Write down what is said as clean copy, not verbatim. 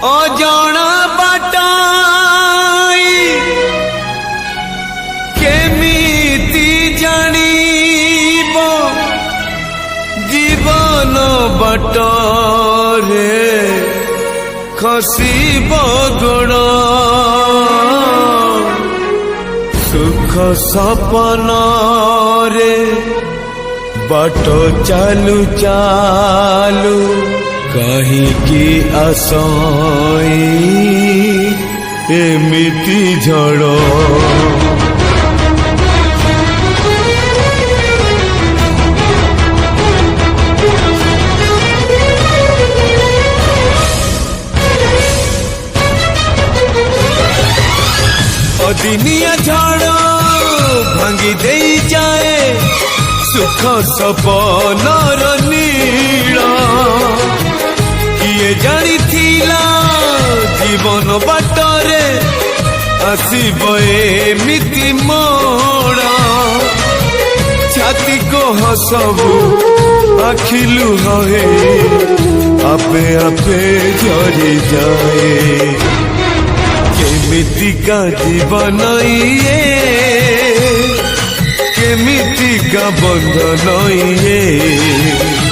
अजणा बाटाई केमिति जानिब जीवन बाटरे खसिब गोड़ सुख सपन रे बाट चालू चालू कहीं की आसई एमिति झड़ अदिनिया झड़ भांगी दे जाए सुख सपनर नीड़ किए जानी थिला जीवन बाटरे आसिब एमिति मोड़ छाती को हसबू आखिलु हे आपे आपे झरी जाए केमिति का जीवन ये केमिति का बंधन ये